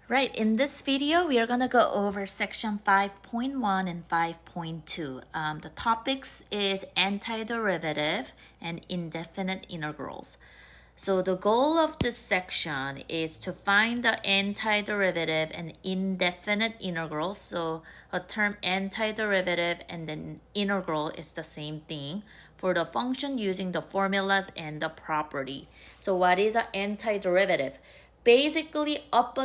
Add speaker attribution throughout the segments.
Speaker 1: Right, in this video, we are going to go over section 5.1 and 5.2. The topics is antiderivative and indefinite integrals. So the goal of this section is to find the antiderivative and indefinite integrals. So a term antiderivative and then integral is the same thing for the function using the formulas and the property. So what is an antiderivative? Basically, up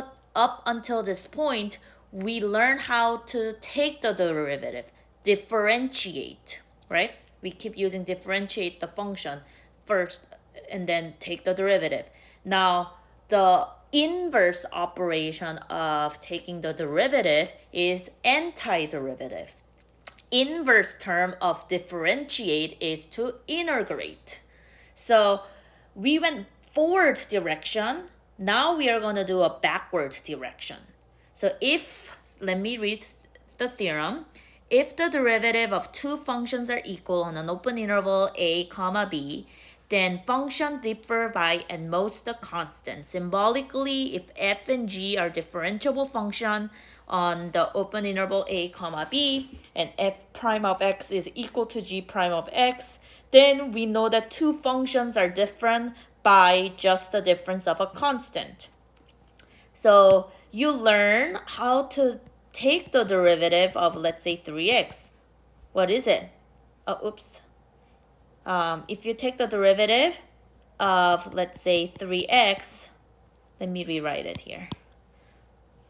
Speaker 1: until this point, we learn how to take the derivative, differentiate, right? We keep using differentiate the function first and then take the derivative. Now, the inverse operation of taking the derivative is antiderivative. Inverse term of differentiate is to integrate. So we went forward direction. Now we are going to do a backward direction. So let me read the theorem. If the derivative of two functions are equal on an open interval a comma b, then function differ by at most a constant. Symbolically, if f and g are differentiable function on the open interval a comma b, and f prime of x is equal to g prime of x, then we know that two functions are different by just the difference of a constant. So you learn how to take the derivative of, let's say, 3x. What is it? If you take the derivative of, let's say, 3x, let me rewrite it here.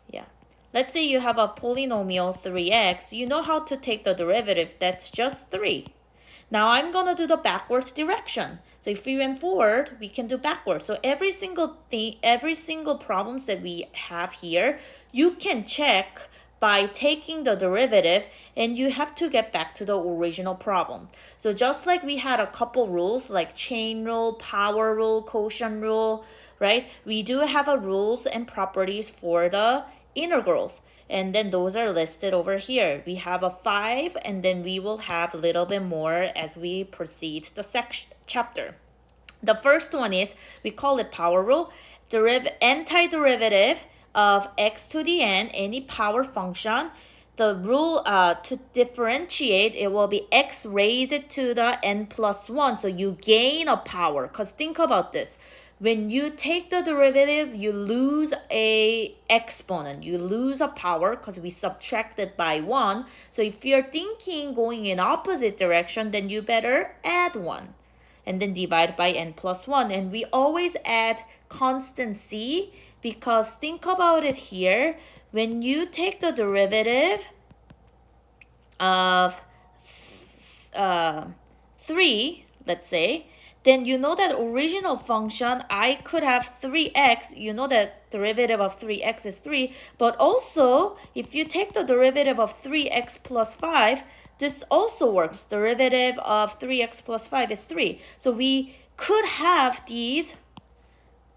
Speaker 1: Yeah. Let's say you have a polynomial 3x. You know how to take the derivative. That's just 3. Now I'm going to do the backwards direction. So if we went forward, we can do backwards. So every single problems that we have here, you can check by taking the derivative, and you have to get back to the original problem. So just like we had a couple rules like chain rule, power rule, quotient rule, right? We do have a rules and properties for the integrals. And then those are listed over here. We have a 5, and then we will have a little bit more as we proceed the chapter. The first one is, we call it power rule, antiderivative of x to the n, any power function. The rule to differentiate, it will be x raised to the n plus 1. So you gain a power, because think about this. When you take the derivative, you lose a exponent. You lose a power because we subtracted by 1. So if you're thinking going in opposite direction, then you better add 1. And then divide by n plus 1. And we always add constant c, because think about it here. When you take the derivative of 3, let's say, then you know that original function, I could have 3x. You know that derivative of 3x is 3. But also, if you take the derivative of 3x plus 5, this also works. Derivative of 3x plus 5 is 3. So we could have these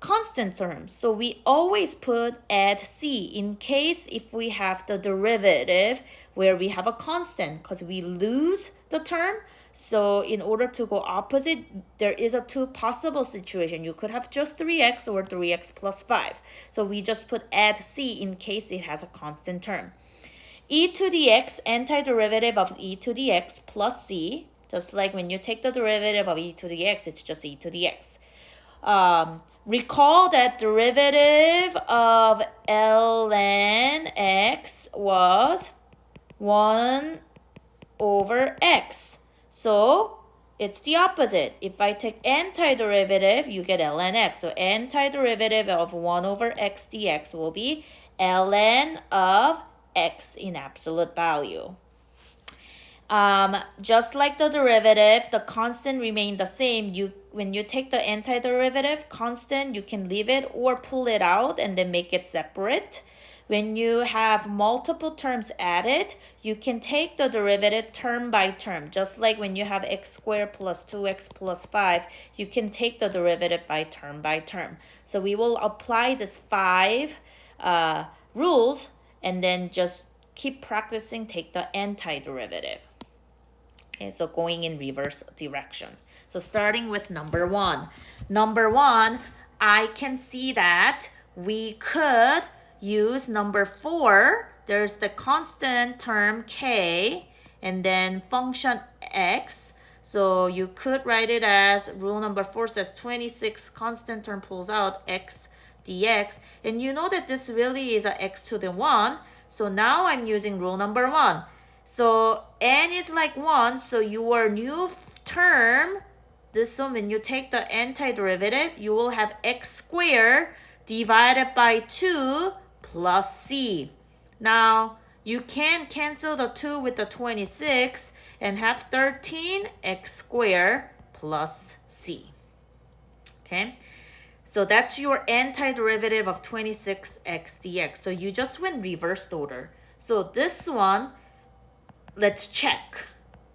Speaker 1: constant terms. So we always put add c in case if we have the derivative where we have a constant, because we lose the term. So in order to go opposite, there is a two possible situation. You could have just 3x or 3x plus 5. So we just put add c in case it has a constant term. E to the x, antiderivative of e to the x plus c. Just like when you take the derivative of e to the x, it's just e to the x. Recall that derivative of ln x was 1 over x. So it's the opposite. If I take antiderivative, you get ln x. So antiderivative of 1 over x dx will be ln of x in absolute value. Just like the derivative, the constant remain the same. When you take the antiderivative constant, you can leave it or pull it out and then make it separate. When you have multiple terms added, you can take the derivative term by term. Just like when you have x squared plus 2x plus 5, you can take the derivative by term. So we will apply this 5 rules and then just keep practicing, take the antiderivative. Okay, so going in reverse direction. So starting with number 1. Number 1, I can see that we could use number 4. There's the constant term k and then function x. So you could write it as rule number 4 says 26 constant term pulls out x dx. And you know that this really is a x to the 1. So now I'm using rule number 1. So n is like 1. So your new term, this one, when you take the antiderivative, you will have x squared divided by 2 plus c. Now, you can cancel the 2 with the 26 and have 13x squared plus c. Okay? So that's your antiderivative of 26x dx. So you just went reversed order. So this one, let's check,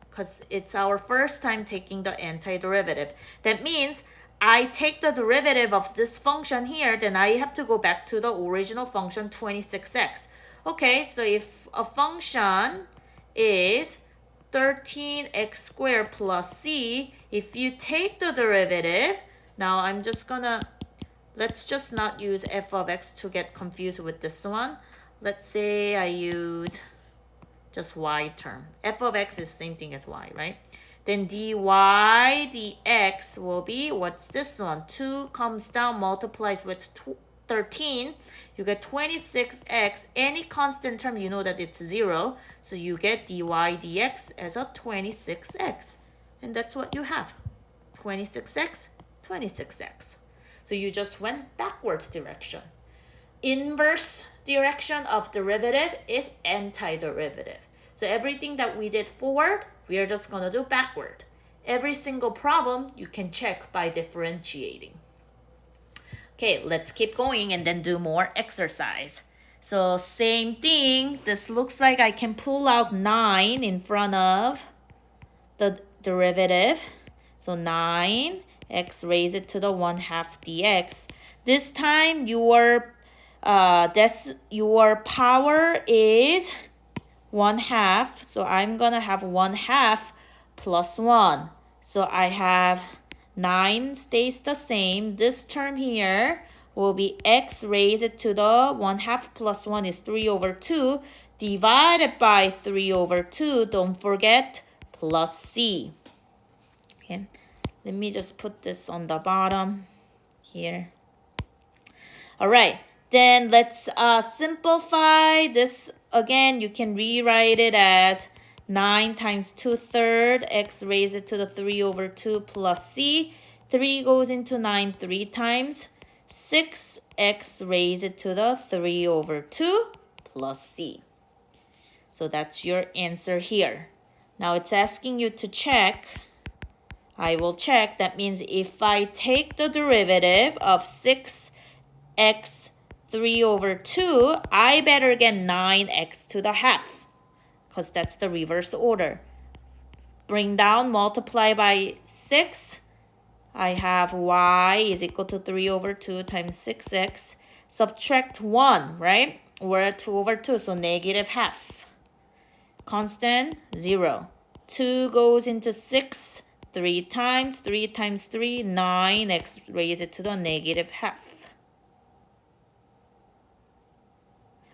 Speaker 1: because it's our first time taking the antiderivative. That means I take the derivative of this function here, then I have to go back to the original function 26x. Okay, so if a function is 13x squared plus c, if you take the derivative, now I'm just gonna, let's just not use f of x to get confused with this one. Let's say I use just y term. F of x is same thing as y, right? Then dy dx will be, what's this one? 2 comes down, multiplies with 13. You get 26x. Any constant term, you know that it's 0. So you get dy dx as a 26x. And that's what you have. 26x, 26x. So you just went backwards direction. Inverse direction of derivative is antiderivative. So everything that we did forward, we are just going to do backward. Every single problem you can check by differentiating. Okay, let's keep going and then do more exercise. So same thing. This looks like I can pull out 9 in front of the derivative. So 9, x raised to the 1/2 dx. This time your power is 1/2. So I'm going to have 1/2 plus 1. So I have 9 stays the same. This term here will be x raised to the 1/2 plus 1 is 3/2 divided by 3/2. Don't forget plus c. Okay, let me just put this on the bottom here. All right, then let's simplify this. Again, you can rewrite it as 9 times 2/3 x raised to the 3/2 plus c. 3 goes into 9 3 times. 6x raised to the 3/2 plus c. So that's your answer here. Now it's asking you to check. I will check. That means if I take the derivative of 6x 3/2, I better get 9x to the half, because that's the reverse order. Bring down, multiply by 6. I have y is equal to 3/2 times 6x. Subtract 1, right? We're at 2/2, so -1/2. Constant, 0. 2 goes into 6 3 times. 3 times 3, 9x raised to the -1/2.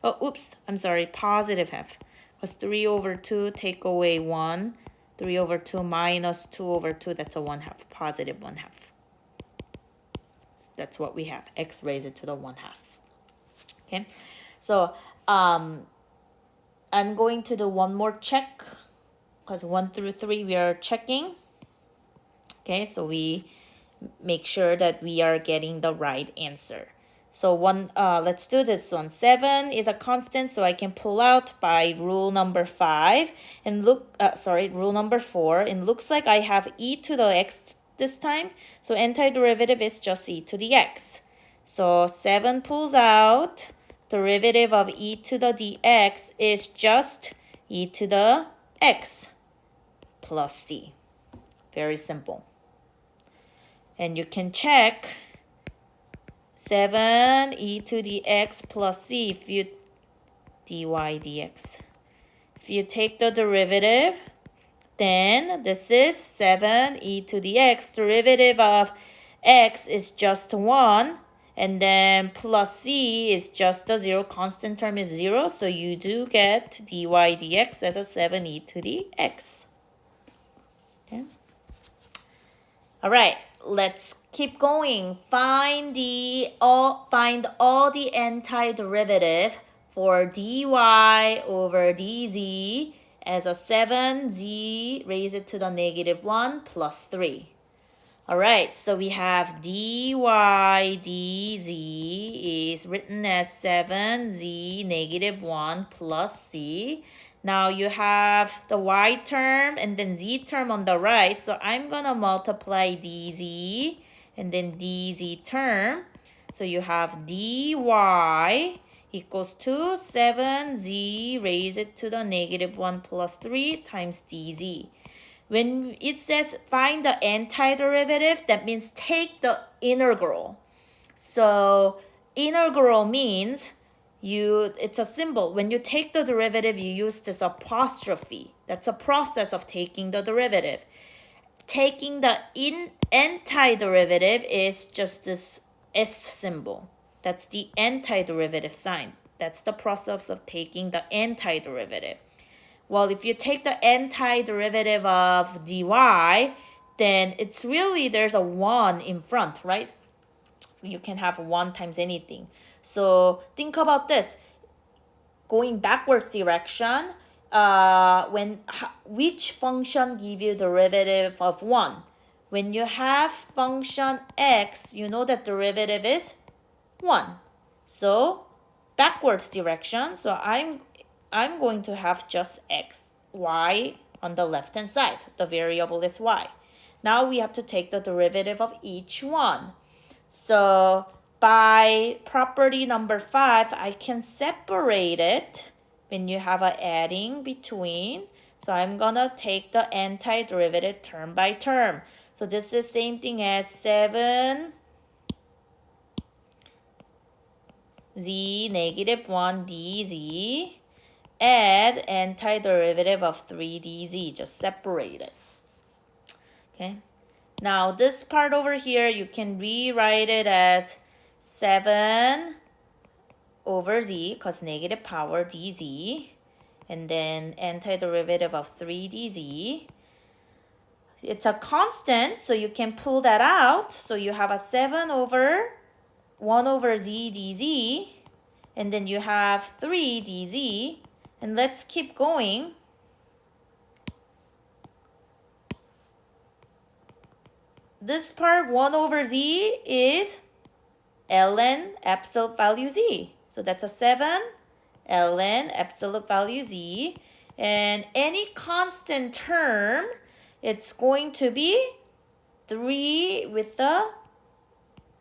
Speaker 1: Oh, oops, I'm sorry, +1/2. Because 3/2 take away 1. 3/2 minus 2/2, that's a 1/2, +1/2. So that's what we have, x raised to the 1/2. Okay, so I'm going to do one more check, because 1 through 3 we are checking. Okay, so we make sure that we are getting the right answer. So let's do this one. 7 is a constant, so I can pull out by rule number 5 and rule number 4. And looks like I have e to the x this time. So antiderivative is just e to the x. So 7 pulls out. Derivative of e to the dx is just e to the x plus c. Very simple. And you can check 7 e to the x plus c if you dy dx. If you take the derivative, then this is 7 e to the x. Derivative of x is just 1. And then plus c is just the zero, constant term is 0, so you do get dy dx as a 7e to the x. Okay. All right, let's keep going. Find all the antiderivative for dy over dz as a 7z raised to the negative 1 plus 3. All right, so we have dy dz is written as 7z negative 1 plus c. Now you have the y term and then z term on the right. So I'm going to multiply dz and then dz term. So you have dy equals to 7z raised to the negative 1 plus 3 times dz. When it says find the antiderivative, that means take the integral. So integral means it's a symbol. When you take the derivative, you use this apostrophe. That's a process of taking the derivative. Taking the antiderivative is just this S symbol. That's the antiderivative sign. That's the process of taking the antiderivative. Well, if you take the antiderivative of dy, then it's really, there's a 1 in front, right? You can have 1 times anything. So think about this. Going backwards direction, which function give you derivative of 1? When you have function x, you know that derivative is 1. So backwards direction, so I'm going to have just x, y on the left hand side. The variable is y. Now we have to take the derivative of each one. So by property number 5, I can separate it when you have an adding between. So I'm going to take the antiderivative term by term. So this is same thing as 7 z negative 1 dz. Add antiderivative of 3 dz, just separate it. Okay. Now this part over here, you can rewrite it as 7 over z, because negative power dz, and then antiderivative of 3 dz. It's a constant, so you can pull that out. So you have a 7 over 1 over z dz, and then you have 3 dz. And let's keep going. This part 1 over z is ln absolute value z. So that's a 7 ln absolute value z. And any constant term, it's going to be 3 with the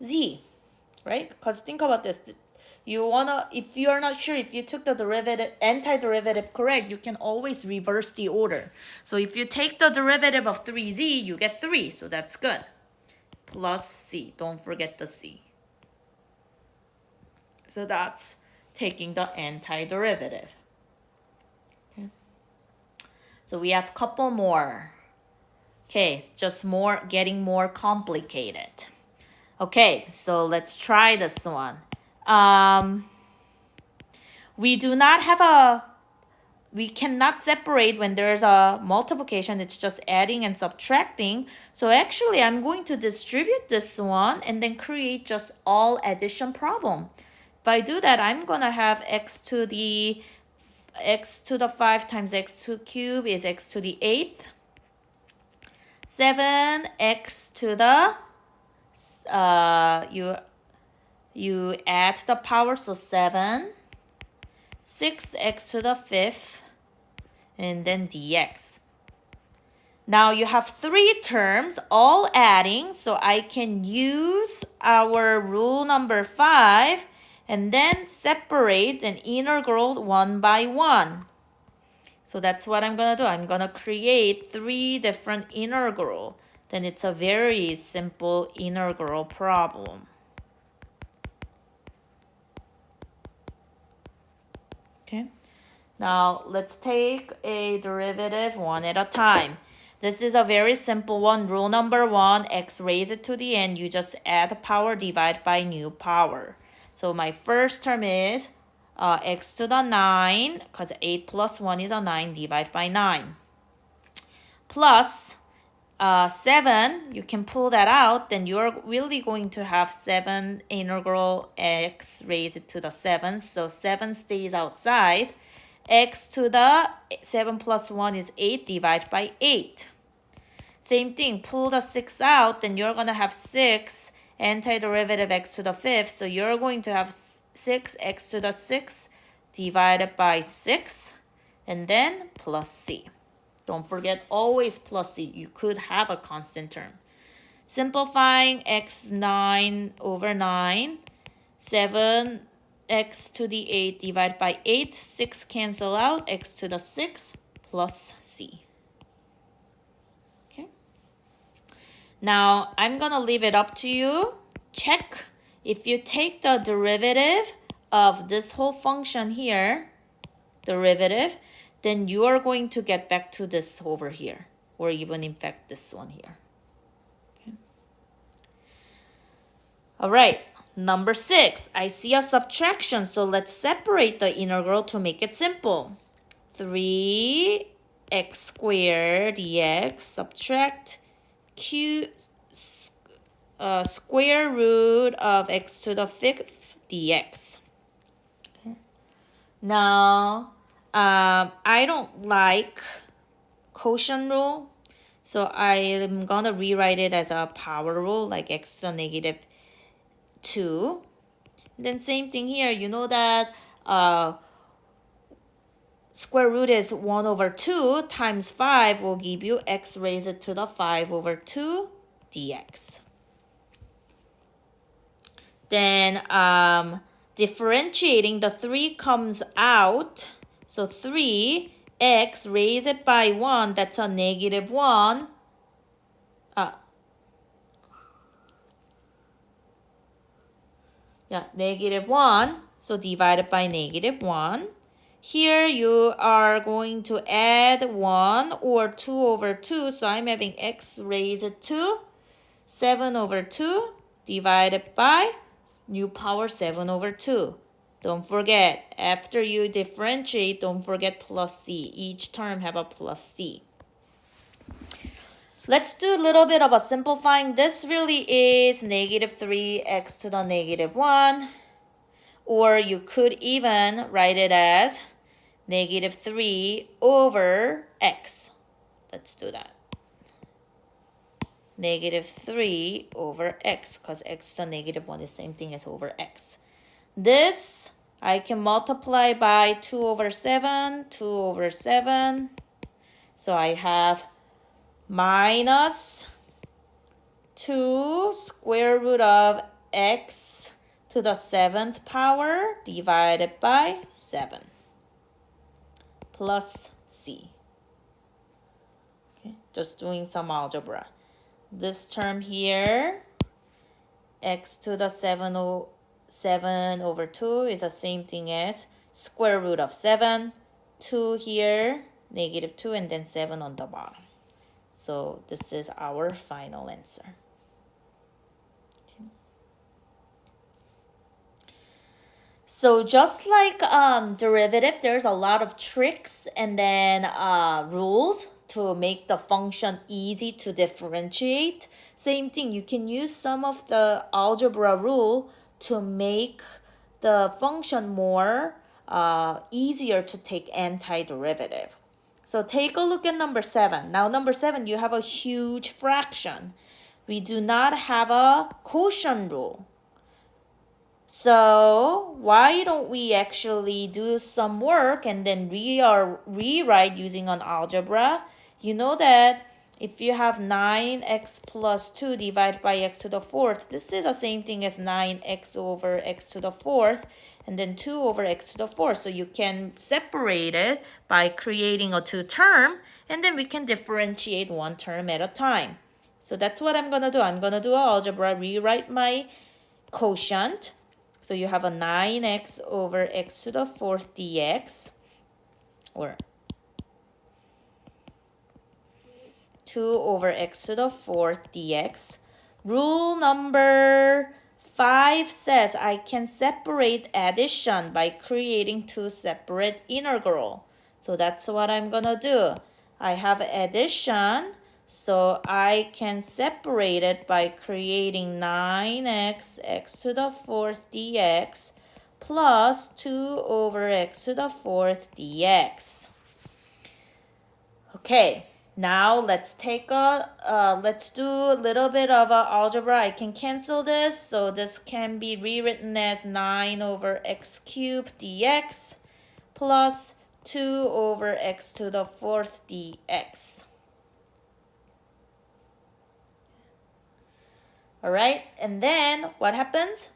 Speaker 1: z, right? Because think about this. If you're not sure if you took the antiderivative correct, you can always reverse the order. So if you take the derivative of 3z, you get 3. So that's good. Plus c. Don't forget the c. So that's taking the antiderivative. Okay. So we have a couple more. Okay, it's just getting more complicated. Okay, so let's try this one. We cannot separate when there's a multiplication. It's just adding and subtracting. So actually, I'm going to distribute this one and then create just all addition problem. If I do that, I'm going to have x to the 5 times x to the cube is x to the 8th. 7x to the, you add the power, so 7. 6x to the 5th, and then dx. Now you have 3 terms all adding, so I can use our rule number 5 and then separate and integral 1 by 1. So that's what I'm going to do. I'm going to create 3 different integral. Then it's a very simple integral problem. Okay. Now let's take a derivative one at a time. This is a very simple one. Rule number 1, x raised to the n. You just add power, divide by new power. So my first term is x to the 9, because 8 plus 1 is a 9, divide by 9. Plus 7, you can pull that out, then you're really going to have 7 integral x raised to the 7. So 7 stays outside. X to the 7 plus 1 is 8, divide by 8. Same thing, pull the 6 out, then you're going to have 6 antiderivative x to the 5th. So you're going to have 6x to the 6 divided by 6, and then plus c. Don't forget, always plus c. You could have a constant term. Simplifying x 9 over 9, 7x to the 8 divided by 8, 6 cancel out, x to the 6 plus c. Okay. Now, I'm going to leave it up to you. Check if you take the derivative of this whole function here, derivative, then you are going to get back to this over here, or even in fact this one here. Okay. All right, number 6. I see a subtraction, so let's separate the integral to make it simple. 3x squared dx subtract square root of x to the 5th dx. Okay. Now, I don't like quotient rule, so I'm gonna rewrite it as a power rule, like x to the negative 2. Then same thing here, you know that square root is 1 over 2 times 5 will give you x raised to the 5 over 2 dx. Then differentiating, the 3 comes out. So 3x raised by 1, that's a negative 1. Negative 1. So divided by negative 1. Here you are going to add 1 or 2 over 2. So I'm having x raised to 7 over 2 divided by new power 7 over 2. Don't forget, after you differentiate, don't forget plus c. Each term have a plus c. Let's do a little bit of a simplifying. This really is negative 3x to the negative 1. Or you could even write it as negative 3 over x. Let's do that. Negative 3 over x, because x to the negative 1 is the same thing as over x. This I can multiply by 2 over 7, 2 over 7. So I have minus 2 square root of x to the 7th power divided by 7 plus c. Okay, just doing some algebra. This term here, x to the 7 over 2 is the same thing as square root of 7. 2 here, negative 2, and then 7 on the bottom. So this is our final answer. Okay. So just like derivative, there's a lot of tricks and then rules to make the function easy to differentiate. Same thing, you can use some of the algebra rule to make the function more easier to take antiderivative. So take a look at number 7. Now number 7, you have a huge fraction. We do not have a quotient rule. So why don't we actually do some work and then rewrite using an algebra? You know that if you have 9x plus 2 divided by x to the 4th, this is the same thing as 9x over x to the 4th, and then 2 over x to the 4th. So you can separate it by creating a 2 term, and then we can differentiate 1 term at a time. So that's what I'm going to do. I'm going to do algebra, rewrite my quotient. So you have a 9x over x to the 4th dx, or 2 over x to the 4th dx. Rule number 5 says I can separate addition by creating two separate integral. So that's what I'm gonna do. I have addition, so I can separate it by creating 9x x to the 4th dx plus 2 over x to the 4th dx. Okay, now let's do a little bit of algebra. I can cancel this, so this can be rewritten as 9 over x cubed dx plus 2 over x to the 4th dx. All right, and then what happens?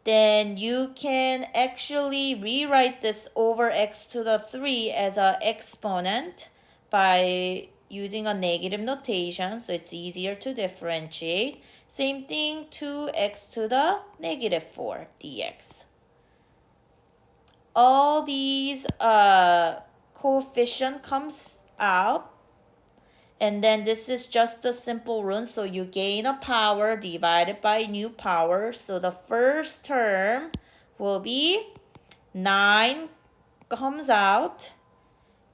Speaker 1: Then you can actually rewrite this over x to the 3 as an exponent by using a negative notation, so it's easier to differentiate. Same thing, 2x to the negative 4 dx. All these coefficient comes out, and then this is just a simple rule, so you gain a power divided by new power. So the first term will be 9 comes out,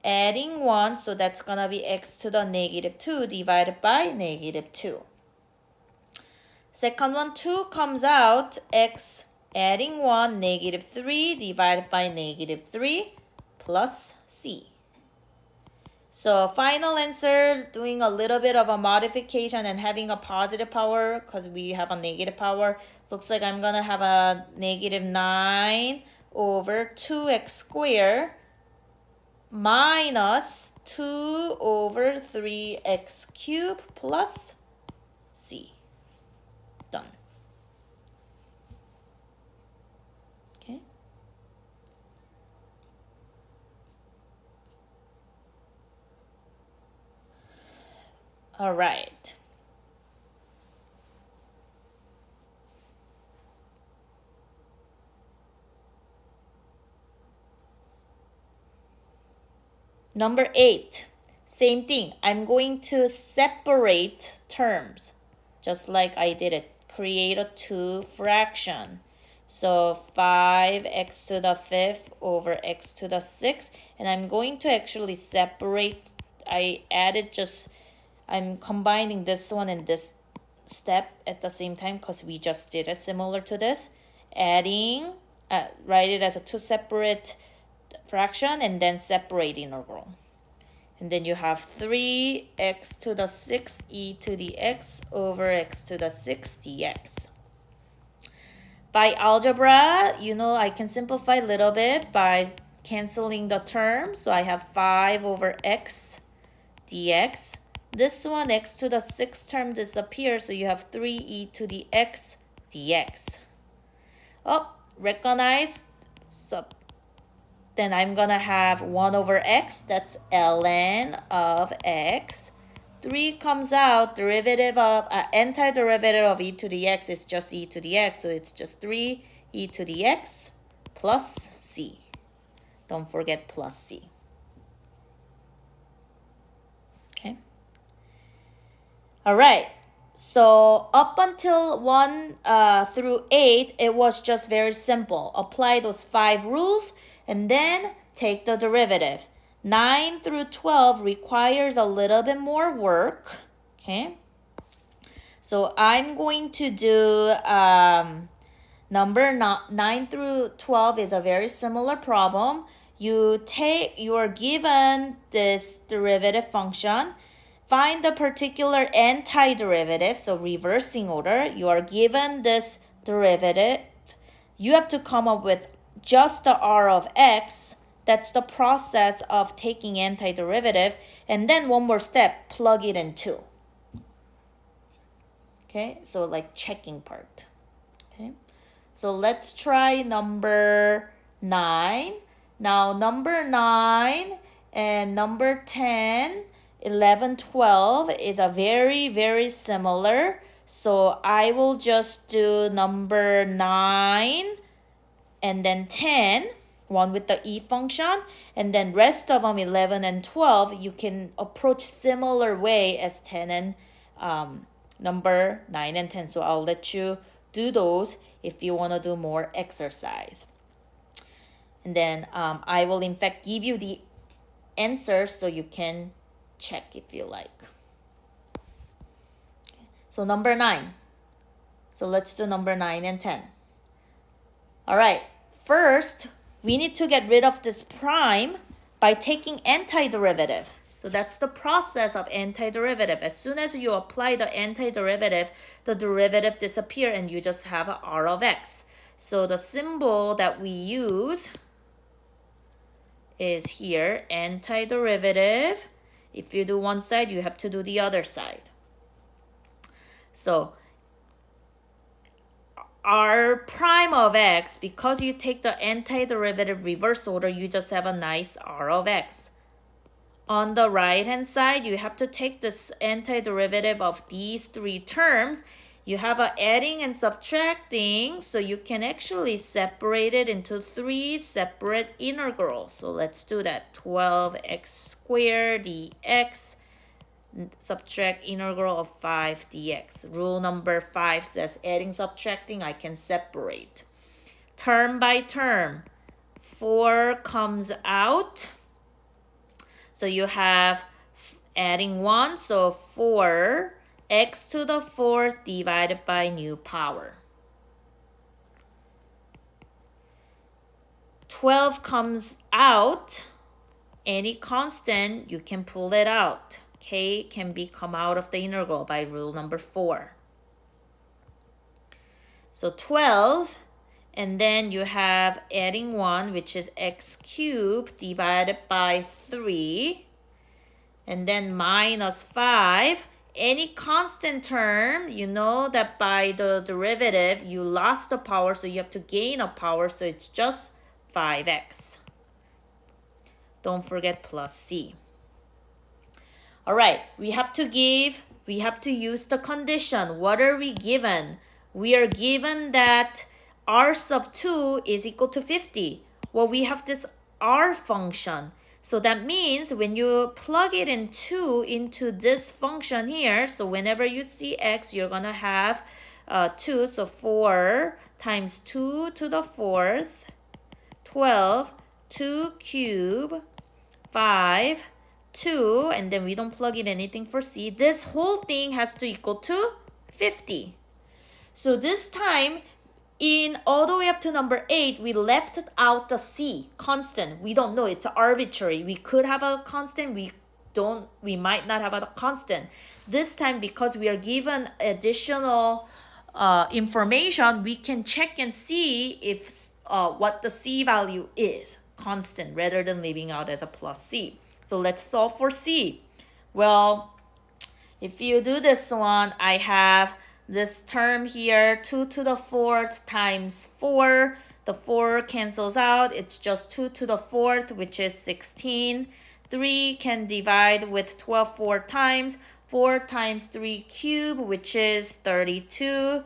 Speaker 1: adding 1, so that's going to be x to the negative 2 divided by negative 2. Second one, 2 comes out, x adding 1, negative 3 divided by negative 3 plus c. So final answer, doing a little bit of a modification and having a positive power because we have a negative power. Looks like I'm going to have a negative 9 over 2x squared minus 2 over 3x cubed plus c. Done. Okay. All right. Number 8, same thing. I'm going to separate terms, just like I did it. Create a 2 fraction. So 5x to the 5th over x to the 6th. And I'm going to actually separate. I'm combining this one and this step at the same time because we just did it similar to this. Adding, write it as a 2 separate fraction and then separate integral. And then you have 3x to the 6 e to the x over x to the 6 dx. By algebra, I can simplify a little bit by canceling the term. So I have 5 over x dx. This one, x to the 6th term disappears, so you have 3e to the x dx. Oh, recognize. Then I'm going to have 1 over x, that's ln of x. 3 comes out, derivative of, antiderivative of e to the x is just e to the x, so it's just 3 e to the x plus c. Don't forget plus c. Okay. All right. So up until 1 through 8, it was just very simple. Apply those 5 rules and then take the derivative. 9 through 12 requires a little bit more work. Okay. So I'm going to do number 9 through 12 is a very similar problem. You are given this derivative function. Find the particular antiderivative, so reversing order. You are given this derivative. You have to come up with just the r of x. That's the process of taking antiderivative. And then one more step, plug it in 2. Okay, so like checking part. Okay, so let's try number 9. Now number 9 and number 10, 11, 12 is a very, very similar. So I will just do number 9 and then 10. one with the e function, and then rest of them 11 and 12 you can approach similar way as 10 and number 9 and 10. So I'll let you do those if you want to do more exercise. And then I will in fact give you the answers so you can check if you like. So number 9. So let's do number 9 and 10. All right, first we need to get rid of this prime by taking antiderivative. So that's the process of antiderivative. As soon as you apply the antiderivative, the derivative disappears and you just have a r of x. So the symbol that we use is here, antiderivative. If you do one side, you have to do the other side. So r prime of x, because you take the antiderivative reverse order, you just have a nice r of x. On the right hand side, you have to take this antiderivative of these three terms. You have a adding and subtracting, so you can actually separate it into three separate integrals. So let's do that. 12x squared dx, subtract integral of 5 dx. Rule number 5 says adding, subtracting, I can separate. Term by term, 4 comes out. So you have adding 1, so 4 x to the 4th divided by new power. 12 comes out. Any constant, you can pull it out. K can come out of the integral by rule number 4. So 12, and then you have adding 1, which is x cubed divided by 3, and then minus 5. Any constant term, you know that by the derivative, you lost the power, so you have to gain a power, so it's just 5x. Don't forget plus c. All right, we have to use the condition. What are we given? We are given that r sub 2 is equal to 50. Well, we have this r function. So that means when you plug it into this function here, so whenever you see x, you're going to have 2. So 4 times 2 to the 4th, 12, 2 cube, 5, 2, and then we don't plug in anything for c. This whole thing has to equal to 50. So this time, in all the way up to number 8, we left out the c, constant. We don't know, it's arbitrary. We could have a constant, we might not have a constant. This time, because we are given additional information, we can check and see if what the c value is, constant, rather than leaving out as a plus c. So let's solve for c. Well, if you do this one, I have this term here, 2 to the 4th times 4. The 4 cancels out. It's just 2 to the 4th, which is 16. 3 can divide with 12 4 times. 4 times 3 cubed, which is 32.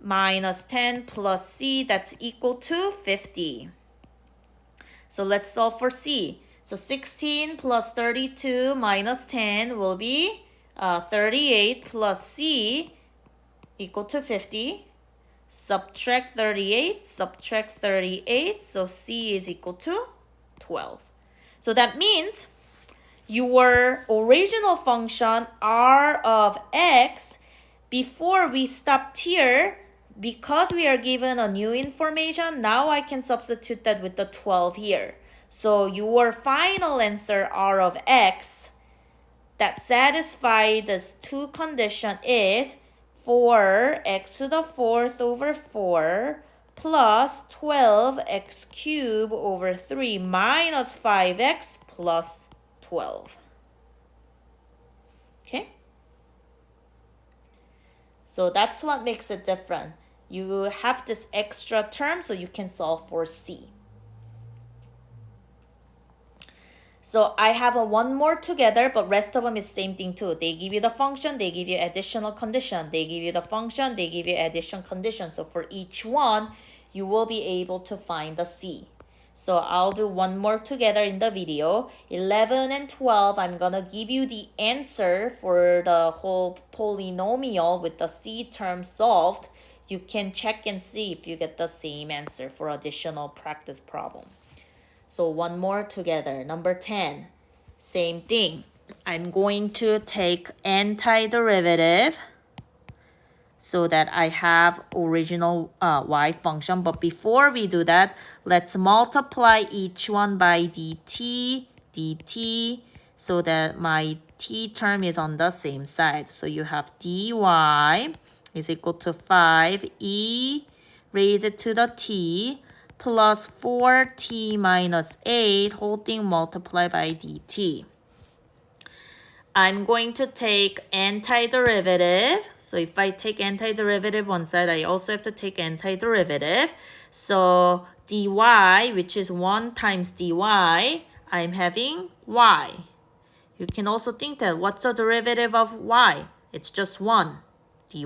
Speaker 1: Minus 10 plus c, that's equal to 50. So let's solve for c. So 16 plus 32 minus 10 will be 38 plus c equal to 50. Subtract 38, so c is equal to 12. So that means your original function r of x, before we stopped here, because we are given a new information, now I can substitute that with the 12 here. So your final answer, r of x, that satisfies this two condition is 4x to the 4th over 4 plus 12x cubed over 3 minus 5x plus 12. Okay? So that's what makes it different. You have this extra term so you can solve for c. So I have one more together, but rest of them is same thing too. They give you the function, they give you additional condition. They give you the function, they give you additional condition. So for each one, you will be able to find the c. So I'll do one more together in the video. 11 and 12, I'm gonna give you the answer for the whole polynomial with the c term solved. You can check and see if you get the same answer for additional practice problem. So one more together. Number 10, same thing. I'm going to take antiderivative so that I have original y function. But before we do that, let's multiply each one by dt, so that my t term is on the same side. So you have dy is equal to 5e raised to the t plus 4t minus 8, whole thing multiplied by dt. I'm going to take antiderivative. So if I take antiderivative one side, I also have to take antiderivative. So dy, which is 1 times dy, I'm having y. You can also think that what's the derivative of y? It's just 1 dy.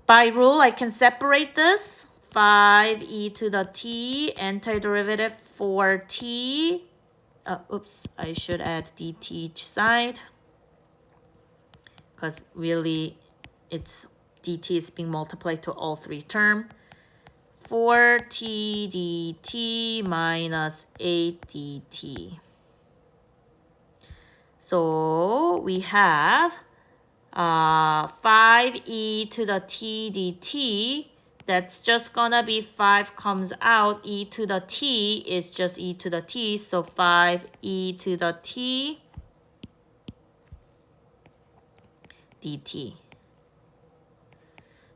Speaker 1: By rule, I can separate this. 5e to the t, antiderivative 4t. Oops, I should add dt each side, because really it's dt is being multiplied to all three terms. 4t dt minus 8 dt. So we have 5e to the t dt. That's just gonna be 5 comes out. E to the t is just e to the t. So 5e to the t dt.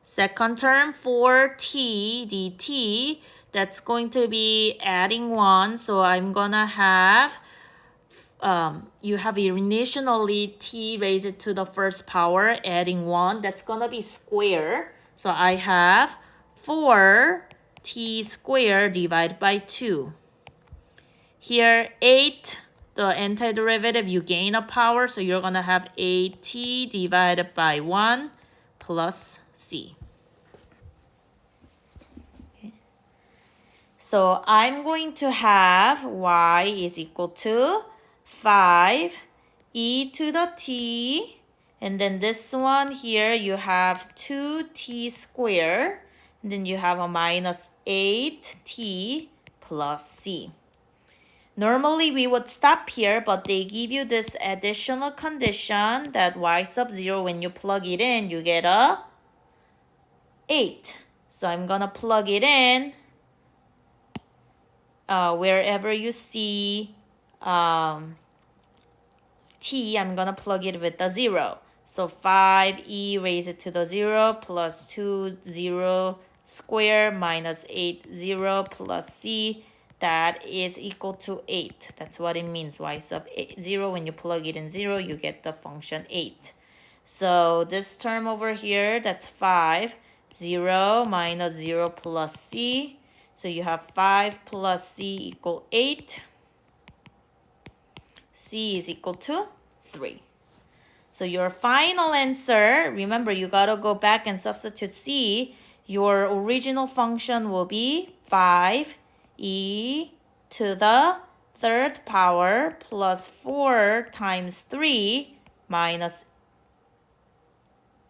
Speaker 1: Second term, 4t dt. That's going to be adding 1. So I'm gonna have, you have initially t raised to the first power, adding 1. That's gonna be square. So I have 4t squared divided by 2. Here, 8, the antiderivative, you gain a power, so you're going to have 8t divided by 1 plus c. Okay. So I'm going to have y is equal to 5e to the t, and then this one here, you have 2t squared. And then you have a minus 8t plus c. Normally we would stop here, but they give you this additional condition that y sub 0, when you plug it in, you get a 8. So I'm gonna plug it in wherever you see t, I'm gonna plug it with a 0. So 5e raised to the 0 plus 2 0 square minus 8 0 plus c, that is equal to 8. That's what it means, y sub 0. When you plug it in 0, you get the function 8. So this term over here, that's 5, 0 minus 0 plus c. So you have 5 plus c equal 8. C is equal to 3. So your final answer, remember you gotta go back and substitute c. Your original function will be 5e to the third power plus 4 times 3 minus,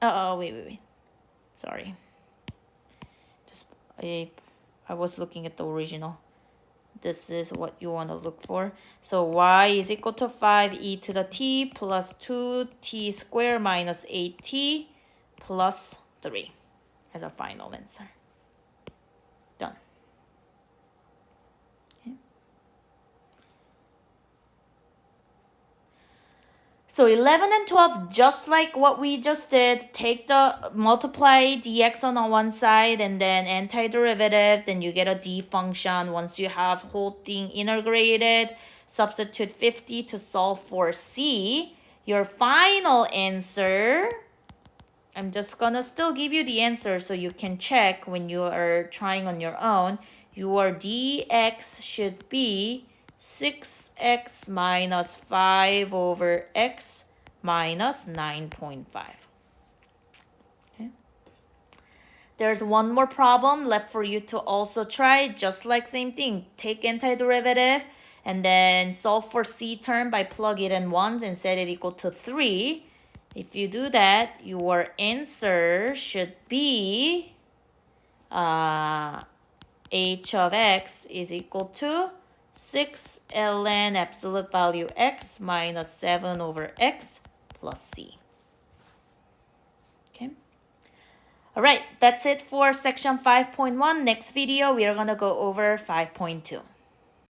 Speaker 1: wait. Sorry. I was looking at the original. This is what you want to look for. So y is equal to 5e to the t plus 2t squared minus 8t plus 3 as a final answer. Done. Okay. So 11 and 12, just like what we just did, take the multiply dx on one side and then antiderivative, then you get a d function. Once you have whole thing integrated, substitute 50 to solve for c. Your final answer, I'm just gonna still give you the answer so you can check when you are trying on your own. Your dx should be 6x minus 5 over x minus 9.5. Okay. There's one more problem left for you to also try, just like same thing. Take antiderivative and then solve for c term by plug it in once and set it equal to 3. If you do that, your answer should be h of x is equal to 6 ln absolute value x minus 7 over x plus c. Okay. All right, that's it for section 5.1. Next video, we are going to go over 5.2.